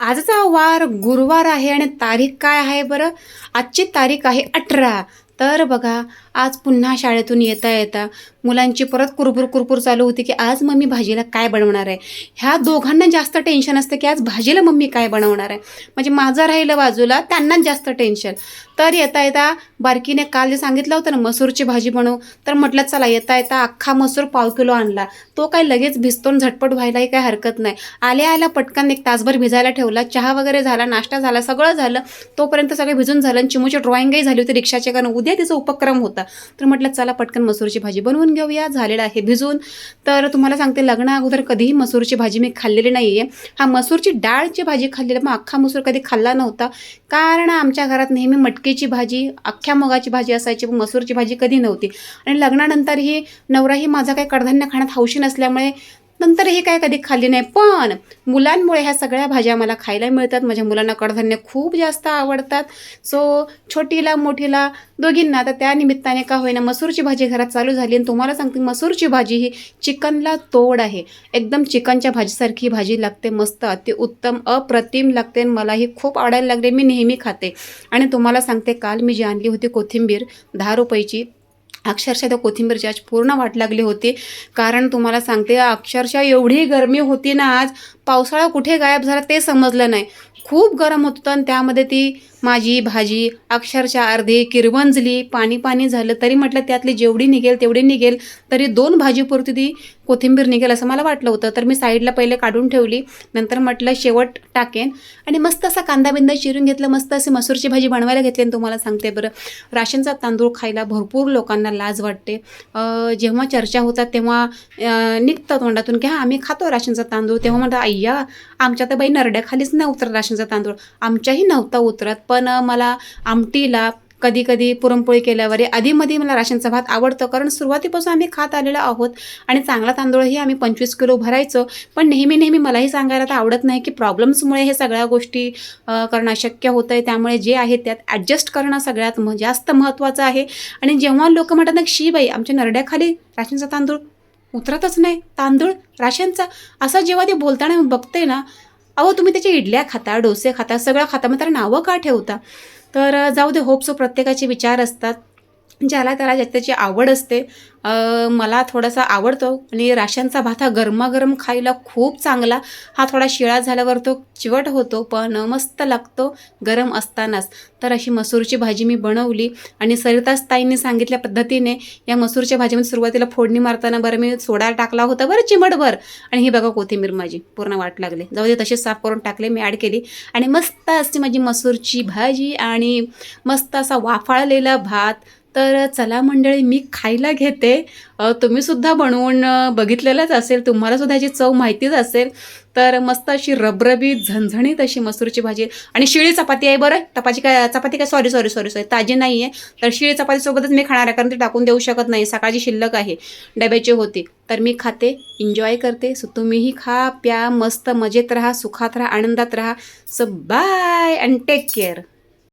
आजचा वार गुरुवार आहे आणि तारीख काय आहे बरं? आजची तारीख आहे 18. तर बघा, आज पुन्हा शाळेतून येता येता मुलांची परत कुरबुर चालू होती की आज मम्मी भाजीला काय बनवणार आहे. ह्या दोघांना जास्त टेन्शन असतं की आज भाजीला मम्मी काय बनवणार आहे. म्हणजे माझं राहिलं बाजूला, त्यांनाच जास्त टेन्शन. तर येता येता बारकीने काल जे सांगितलं होतं ना मसूरची भाजी बनव, तर म्हटलं चला येता येता अख्खा मसूर 1/2 किलो आणला. तो काय लगेच भिजतो झटपट व्हायलाही काय हरकत नाही. आल्या आल्या पटकन 1 तासभर भिजायला ठेवला. चहा वगैरे झाला, नाश्ता झाला, सगळं झालं. तोपर्यंत सगळं भिजून झालं आणि चिमूची ड्रॉइंगही झाली होती रिक्षाचे, कारण उद्या तिचा उपक्रम होता. तर म्हटलं चला पटकन मसूरची भाजी बनवून घेऊया. झालेलं आहे भिजून. तर तुम्हाला सांगते, लग्ना अगोदर कधीही मसूरची भाजी मी खाल्लेली नाही आहे. हा मसूरची डाळची भाजी खाल्लेली, मग अख्खा मसूर कधी खाल्ला नव्हता. कारण आमच्या घरात नेहमी मटकीची भाजी, अख्ख्या मुगाची भाजी असायची, पण मसूरची भाजी कधी नव्हती. आणि लग्नानंतरही नवराही माझा काही कडधान्य खाण्यात हौशी नसल्यामुळे नंतर हे काय कधी खाल्ली नाही. पण मुलांमुळे ह्या सगळ्या भाज्या मला खायला मिळतात. माझ्या मुलांना कडधान्य खूप जास्त आवडतात. सो छोटीला मोठीला दोघींना तर त्या निमित्ताने का होईना मसूरची भाजी घरात चालू झाली. आणि तुम्हाला सांगते, मसूरची भाजी ही चिकनला तोड आहे. एकदम चिकनच्या भाजीसारखी भाजी लागते, मस्त अतिउत्तम अप्रतिम लागते. मलाही खूप आवडायला लागले, मी नेहमी खाते. आणि तुम्हाला सांगते, काल मी जी आणली होती कोथिंबीर 10 रुपयाची, अक्षरशः त्या कोथिंबीरची आज पूर्ण वाट लागली होती. कारण तुम्हाला सांगते, अक्षरशः एवढी गरमी होती ना आज, पावसाळा कुठे गायब झाला ते समजलं नाही. खूप गरम होत होतं आणि त्यामध्ये ती माझी भाजी अक्षरशः अर्धी किरवंजली, पाणी पाणी झालं. तरी म्हटलं त्यातली जेवढी निघेल तेवढी निघेल, तरी 2 भाजीपुरती ती कोथिंबीर निघेल असं मला वाटलं होतं. तर मी साईडला पहिले काढून ठेवली. नंतर म्हटलं शेवट टाकेन आणि मस्त असा कांदा बिंदा चिरून घेतलं. मस्त अशी मसूरची भाजी बनवायला घेतली. आणि तुम्हाला सांगते बरं, राशनचा तांदूळ खायला भरपूर लोकांना लाज वाटते. जेव्हा चर्चा होतात तेव्हा निघतं तोंडातून की हां आम्ही खातो राशनचा तांदूळ. तेव्हा म्हणतात अय्या, आमच्या तर बाई नरड्याखालीच नाही उतरत राशनचा तांदूळ. आमच्याही नव्हता उतरत. पण मला आमटीला, कधी कधी पुरणपोळी केल्यावर आधीमध्ये मला राशनचा भात आवडतं. कारण सुरुवातीपासून आम्ही खात आलेलो आहोत आणि चांगला तांदूळही आम्ही 25 किलो भरायचो. पण नेहमी मलाही सांगायला तर आवडत नाही की प्रॉब्लेम्समुळे हे सगळ्या गोष्टी करणं अशक्य होतं आहे. त्यामुळे जे आहे त्यात ॲडजस्ट करणं सगळ्यात जास्त महत्त्वाचं आहे. आणि जेव्हा लोक म्हणतात ना शी बाई आमच्या नरड्याखाली राशनचा तांदूळ उतरतच नाही, तांदूळ राशनचा, असं जेव्हा ते बोलताना बघते ना, अहो तुम्ही त्याच्या इडल्या खाता, डोसे खाता, सगळं खाता, मग त्याला नावं का ठेवता? तर जाऊ दे, होप सो. प्रत्येकाचे विचार असतात, ज्याला त्याला त्याची आवड असते. मला थोडासा आवडतो आणि राशनचा भात हा गरमागरम खायला खूप चांगला. हा थोडा शिळा झाल्यावर तो चिवट होतो, पण मस्त लागतो गरम असतानाच. तर अशी मसूरची भाजी मी बनवली आणि सरिताच ताईंनी सांगितल्या पद्धतीने या मसूरच्या भाजीमध्ये सुरुवातीला फोडणी मारताना बरं मी सोडा टाकला होता बरं चिमटभर. आणि ही बघा कोथिंबीर माझी पूर्ण वाट लागले. जाऊ दे, तशीच साफ करून टाकले, मी ॲड केली. आणि मस्त अशी माझी मसूरची भाजी आणि मस्त असा वाफाळलेला भात. तर चला मंडळी, मी खायला घेते. तुम्हीसुद्धा बनवून बघितलेलंच असेल, तुम्हालासुद्धा याची चव माहितीच असेल. तर मस्त अशी रबरबीत झणझणीत अशी मसूरची भाजी आणि शिळी चपाती आहे बरं. चपाती काय सॉरी ताजी नाही आहे. तर शिळी चपातीसोबतच मी खाणार आहे, कारण ती टाकून देऊ शकत नाही, सकाळची शिल्लक आहे, डब्याची होती. तर मी खाते, एन्जॉय करते. सो तुम्हीही खा, प्या, मस्त मजेत राहा, सुखात राहा, आनंदात राहा. So bye and take care.